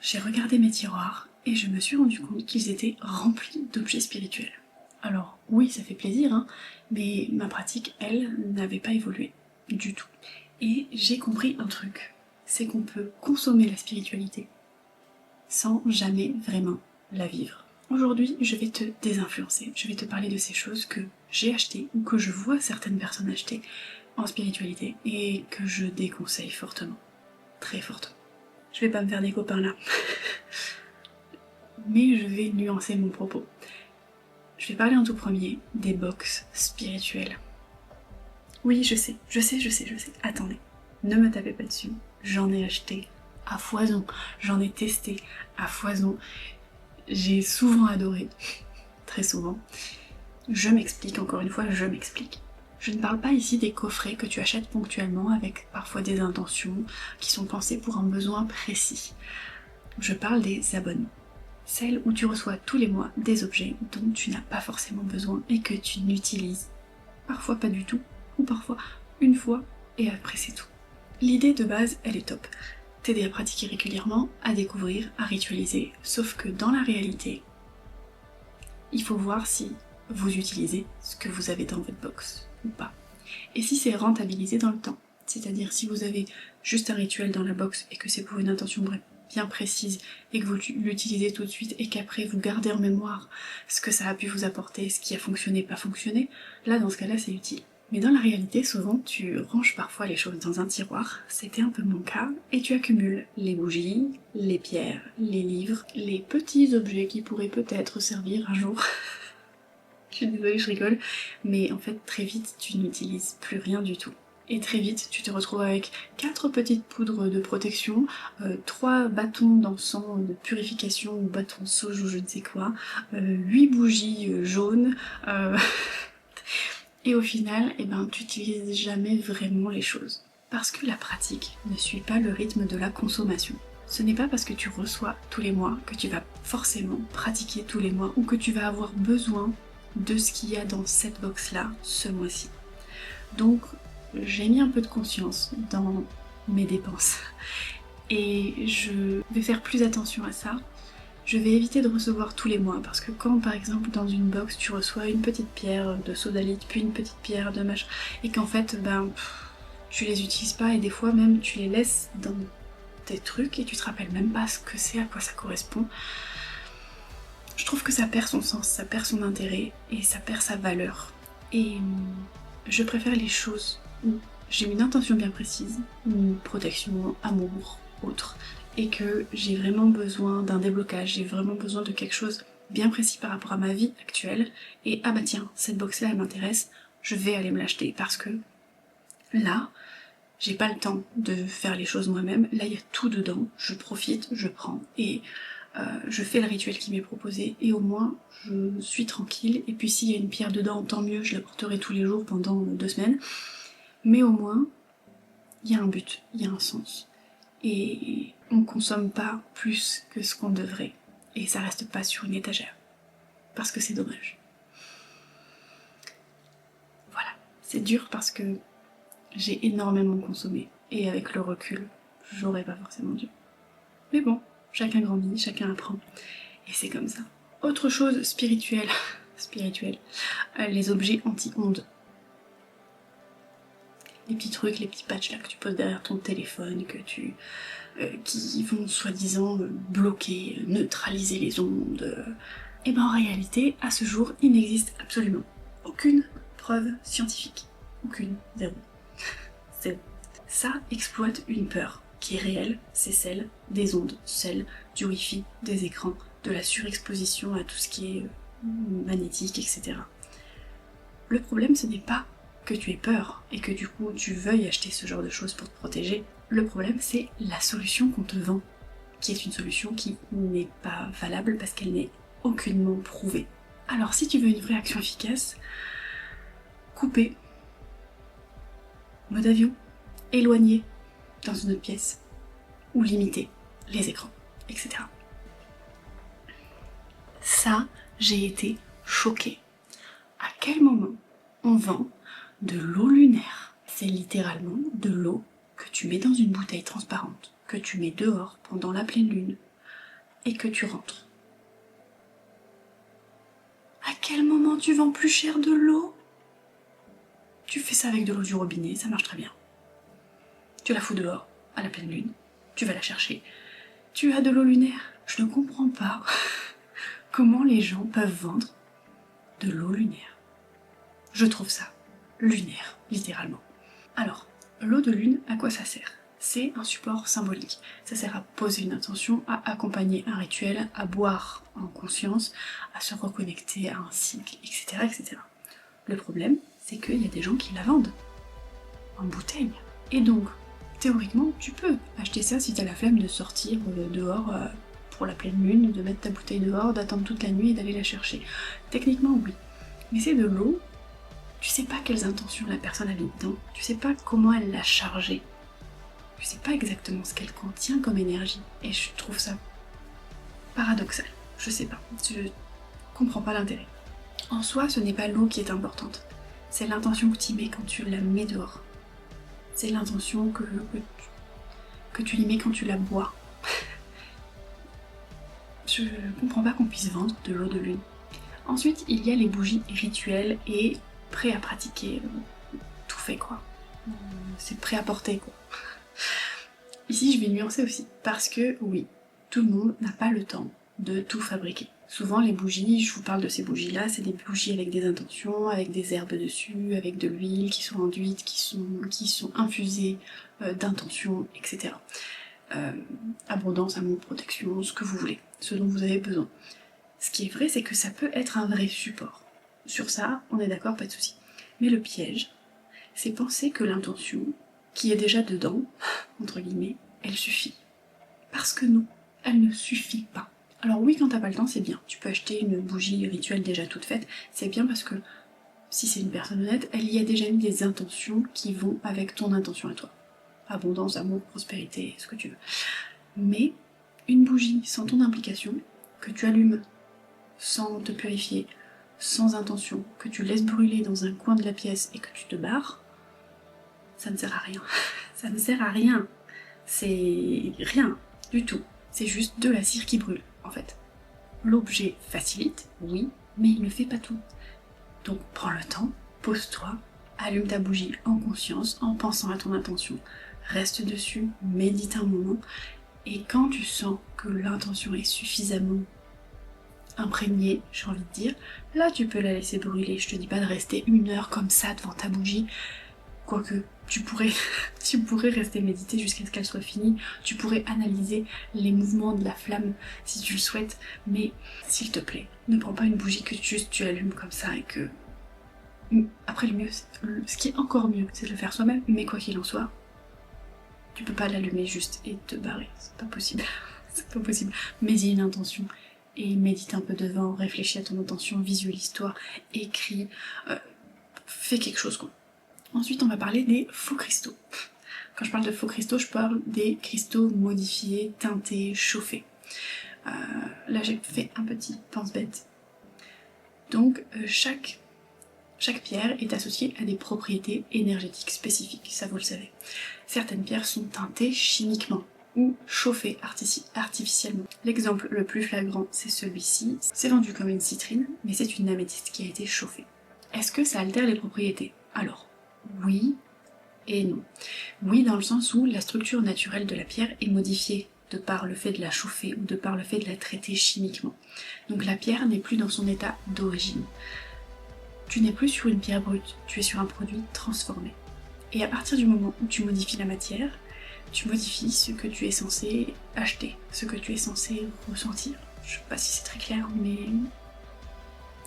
j'ai regardé mes tiroirs et je me suis rendu compte qu'ils étaient remplis d'objets spirituels. Alors oui, ça fait plaisir, hein, mais ma pratique, elle, n'avait pas évolué du tout. Et j'ai compris un truc, c'est qu'on peut consommer la spiritualité sans jamais vraiment la vivre. Aujourd'hui, je vais te désinfluencer, je vais te parler de ces choses que j'ai achetées ou que je vois certaines personnes acheter en spiritualité et que je déconseille fortement, très fortement. Je vais pas me faire des copains là, mais je vais nuancer mon propos. Je vais parler en tout premier des box spirituelles. Oui, je sais. Attendez, ne me tapez pas dessus. J'en ai acheté à foison, j'en ai testé à foison. J'ai souvent adoré, très souvent. Je m'explique, encore une fois, je m'explique. Je ne parle pas ici des coffrets que tu achètes ponctuellement avec parfois des intentions qui sont pensées pour un besoin précis. Je parle des abonnements. Celles où tu reçois tous les mois des objets dont tu n'as pas forcément besoin et que tu n'utilises parfois pas du tout, ou parfois une fois et après c'est tout. L'idée de base, elle est top. T'aider à pratiquer régulièrement, à découvrir, à ritualiser, sauf que dans la réalité, il faut voir si vous utilisez ce que vous avez dans votre box ou pas. Et si c'est rentabilisé dans le temps, c'est-à-dire si vous avez juste un rituel dans la box et que c'est pour une intention bien précise et que vous l'utilisez tout de suite et qu'après vous gardez en mémoire ce que ça a pu vous apporter, ce qui a fonctionné, pas fonctionné, là dans ce cas-là c'est utile. Mais dans la réalité, souvent tu ranges parfois les choses dans un tiroir, c'était un peu mon cas, et tu accumules les bougies, les pierres, les livres, les petits objets qui pourraient peut-être servir un jour. Je suis désolée, je rigole, mais en fait très vite tu n'utilises plus rien du tout. Et très vite tu te retrouves avec 4 petites poudres de protection, 3 bâtons d'encens de purification ou bâtons sauge ou je ne sais quoi, 8 bougies jaunes, et au final, tu n'utilises jamais vraiment les choses. Parce que la pratique ne suit pas le rythme de la consommation. Ce n'est pas parce que tu reçois tous les mois que tu vas forcément pratiquer tous les mois ou que tu vas avoir besoin de ce qu'il y a dans cette box-là ce mois-ci. Donc j'ai mis un peu de conscience dans mes dépenses et je vais faire plus attention à ça. Je vais éviter de recevoir tous les mois parce que quand par exemple dans une box tu reçois une petite pierre de sodalite puis une petite pierre de machin et qu'en fait tu les utilises pas et des fois même tu les laisses dans tes trucs et tu te rappelles même pas ce que c'est, à quoi ça correspond, je trouve que ça perd son sens, ça perd son intérêt et ça perd sa valeur. Et je préfère les choses où j'ai une intention bien précise, une protection, amour, autre, et que j'ai vraiment besoin d'un déblocage, j'ai vraiment besoin de quelque chose bien précis par rapport à ma vie actuelle, et ah bah tiens, cette box là elle m'intéresse, je vais aller me l'acheter parce que là, j'ai pas le temps de faire les choses moi-même, là il y a tout dedans, je profite, je prends, et je fais le rituel qui m'est proposé, et au moins je suis tranquille, et puis s'il y a une pierre dedans, tant mieux, je la porterai tous les jours pendant 2 semaines, mais au moins, il y a un but, il y a un sens. Et on consomme pas plus que ce qu'on devrait. Et ça reste pas sur une étagère. Parce que c'est dommage. Voilà. C'est dur parce que j'ai énormément consommé. Et avec le recul, j'aurais pas forcément dû. Mais bon, chacun grandit, chacun apprend. Et c'est comme ça. Autre chose spirituelle, les objets anti-ondes. Les petits trucs, les petits patchs là que tu poses derrière ton téléphone, qui vont soi-disant bloquer, neutraliser les ondes. Et en réalité, à ce jour, il n'existe absolument aucune preuve scientifique. Aucune, zéro. Zéro. Ça exploite une peur qui est réelle, c'est celle des ondes, celle du wifi, des écrans, de la surexposition à tout ce qui est magnétique, etc. Le problème, ce n'est pas que tu aies peur et que du coup tu veuilles acheter ce genre de choses pour te protéger. Le problème c'est la solution qu'on te vend, qui est une solution qui n'est pas valable parce qu'elle n'est aucunement prouvée. Alors si tu veux une vraie action efficace, couper, mode avion, éloigner dans une autre pièce, ou limiter les écrans, etc. Ça, j'ai été choquée. À quel moment on vend de l'eau lunaire? C'est littéralement de l'eau que tu mets dans une bouteille transparente, que tu mets dehors pendant la pleine lune, et que tu rentres. À quel moment tu vends plus cher de l'eau? Tu fais ça avec de l'eau du robinet, ça marche très bien. Tu la fous dehors, à la pleine lune, tu vas la chercher. Tu as de l'eau lunaire. Je ne comprends pas comment les gens peuvent vendre de l'eau lunaire. Je trouve ça lunaire, littéralement. Alors, l'eau de lune, à quoi ça sert? C'est un support symbolique. Ça sert à poser une intention, à accompagner un rituel, à boire en conscience, à se reconnecter à un cycle, etc. etc. Le problème, c'est qu'il y a des gens qui la vendent en bouteille. Et donc, théoriquement, tu peux acheter ça si t'as la flemme de sortir dehors pour la pleine lune, de mettre ta bouteille dehors, d'attendre toute la nuit et d'aller la chercher. Techniquement, oui. Mais c'est de l'eau, tu sais pas quelles intentions la personne a mis dedans, tu sais pas comment elle l'a chargée, tu sais pas exactement ce qu'elle contient comme énergie. Et je trouve ça paradoxal. Je sais pas, je comprends pas l'intérêt. En soi, ce n'est pas l'eau qui est importante, c'est l'intention que tu y mets quand tu la mets dehors. C'est l'intention que tu y mets quand tu la bois. Je comprends pas qu'on puisse vendre de l'eau de lune. Ensuite, il y a les bougies rituelles et prêts à pratiquer. Tout fait quoi. C'est prêt à porter quoi. Ici, je vais nuancer aussi. Parce que oui, tout le monde n'a pas le temps de tout fabriquer. Souvent, les bougies, je vous parle de ces bougies-là, c'est des bougies avec des intentions, avec des herbes dessus, avec de l'huile qui sont enduites, qui sont infusées d'intentions, etc. Abondance, amour, protection, ce que vous voulez, ce dont vous avez besoin. Ce qui est vrai, c'est que ça peut être un vrai support. Sur ça, on est d'accord, pas de souci. Mais le piège, c'est penser que l'intention, qui est déjà dedans, entre guillemets, elle suffit. Parce que non, elle ne suffit pas. Alors oui, quand t'as pas le temps, c'est bien. Tu peux acheter une bougie rituelle déjà toute faite. C'est bien parce que, si c'est une personne honnête, elle y a déjà mis des intentions qui vont avec ton intention à toi. Abondance, amour, prospérité, ce que tu veux. Mais une bougie sans ton implication, que tu allumes sans te purifier, sans intention, que tu laisses brûler dans un coin de la pièce et que tu te barres, ça ne sert à rien. Ça ne sert à rien. C'est rien du tout. C'est juste de la cire qui brûle, en fait. L'objet facilite, oui, mais il ne fait pas tout. Donc prends le temps, pose-toi, allume ta bougie en conscience, en pensant à ton intention. Reste dessus, médite un moment, et quand tu sens que l'intention est suffisamment imprégnée, j'ai envie de dire, là tu peux la laisser brûler. Je te dis pas de rester 1 heure comme ça devant ta bougie, quoique tu pourrais rester méditer jusqu'à ce qu'elle soit finie, tu pourrais analyser les mouvements de la flamme si tu le souhaites, mais s'il te plaît, ne prends pas une bougie que juste tu allumes comme ça et que... Après le mieux, ce qui est encore mieux, c'est de le faire soi-même, mais quoi qu'il en soit, tu peux pas l'allumer juste et te barrer, c'est pas possible, c'est pas possible. Mais il y a une intention, et médite un peu devant, réfléchis à ton intention, visualise-toi, écris, fais quelque chose quoi. Ensuite, on va parler des faux cristaux. Quand je parle de faux cristaux, je parle des cristaux modifiés, teintés, chauffés. Là, j'ai fait un petit pense-bête. Donc, chaque pierre est associée à des propriétés énergétiques spécifiques, ça vous le savez. Certaines pierres sont teintées chimiquement ou chauffées artificiellement. L'exemple le plus flagrant, c'est celui-ci. C'est vendu comme une citrine, mais c'est une améthyste qui a été chauffée. Est-ce que ça altère les propriétés? Alors, oui et non. Oui, dans le sens où la structure naturelle de la pierre est modifiée de par le fait de la chauffer ou de par le fait de la traiter chimiquement. Donc la pierre n'est plus dans son état d'origine. Tu n'es plus sur une pierre brute, tu es sur un produit transformé. Et à partir du moment où tu modifies la matière, tu modifies ce que tu es censé acheter, ce que tu es censé ressentir. Je sais pas si c'est très clair, mais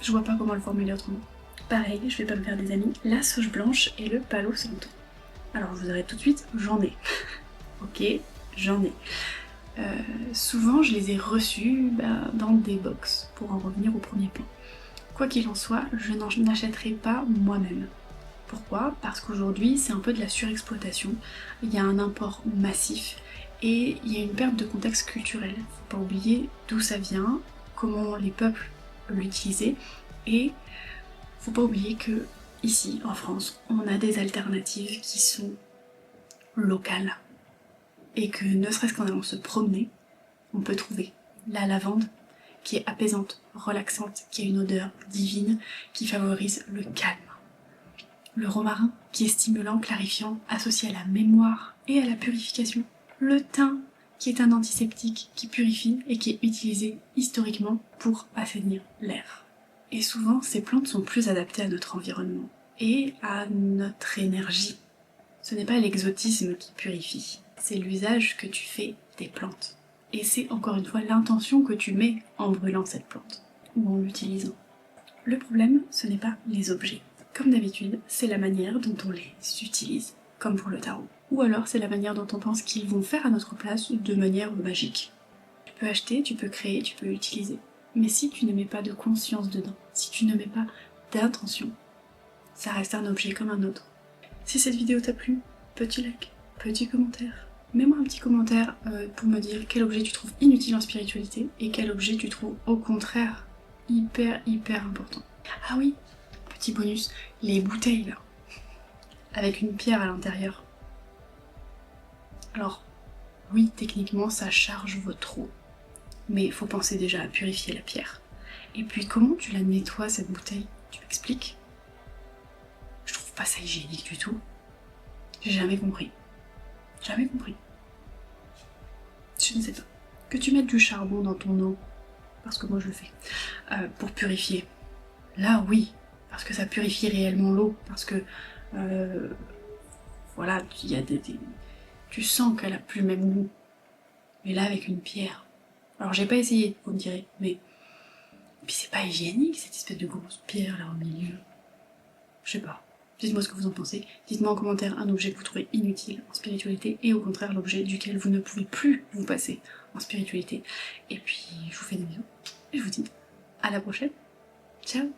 je vois pas comment le formuler autrement. Pareil, je vais pas me faire des amis, la sauge blanche et le palo santo. Alors je vous arrête tout de suite, j'en ai. Ok, j'en ai. Souvent je les ai reçus dans des box, pour en revenir au premier point. Quoi qu'il en soit, je n'en achèterai pas moi-même. Pourquoi? Parce qu'aujourd'hui c'est un peu de la surexploitation, il y a un import massif et il y a une perte de contexte culturel. Faut pas oublier d'où ça vient, comment les peuples l'utilisaient, et faut pas oublier que ici en France on a des alternatives qui sont locales et que ne serait-ce qu'en allant se promener on peut trouver La lavande, qui est apaisante, relaxante, qui a une odeur divine, qui favorise le calme. Le romarin, qui est stimulant, clarifiant, associé à la mémoire et à la purification. Le thym, qui est un antiseptique qui purifie et qui est utilisé historiquement pour assainir l'air. Et souvent, ces plantes sont plus adaptées à notre environnement et à notre énergie. Ce n'est pas l'exotisme qui purifie, c'est l'usage que tu fais des plantes. Et c'est encore une fois l'intention que tu mets en brûlant cette plante ou en l'utilisant. Le problème, ce n'est pas les objets. Comme d'habitude, c'est la manière dont on les utilise, comme pour le tarot. Ou alors c'est la manière dont on pense qu'ils vont faire à notre place de manière magique. Tu peux acheter, tu peux créer, tu peux utiliser. Mais si tu ne mets pas de conscience dedans, si tu ne mets pas d'intention, ça reste un objet comme un autre. Si cette vidéo t'a plu, petit like, petit commentaire. Mets-moi un petit commentaire pour me dire quel objet tu trouves inutile en spiritualité et quel objet tu trouves au contraire hyper important. Ah oui, petit bonus, les bouteilles là, avec une pierre à l'intérieur. Alors, oui, techniquement ça charge votre eau, mais il faut penser déjà à purifier la pierre. Et puis comment tu la nettoies cette bouteille? Tu m'expliques? Je trouve pas ça hygiénique du tout. J'ai jamais compris. Jamais compris. Je ne sais pas. Que tu mettes du charbon dans ton eau, parce que moi je le fais, pour purifier. Là oui, parce que ça purifie réellement l'eau, parce que voilà, il y a tu sens qu'elle a plus le même goût. Mais là avec une pierre. Alors j'ai pas essayé, vous me direz, mais puis c'est pas hygiénique cette espèce de grosse pierre là au milieu. Je sais pas. Dites-moi ce que vous en pensez. Dites-moi en commentaire un objet que vous trouvez inutile en spiritualité et au contraire l'objet duquel vous ne pouvez plus vous passer en spiritualité. Et puis je vous fais des bisous et je vous dis à la prochaine. Ciao.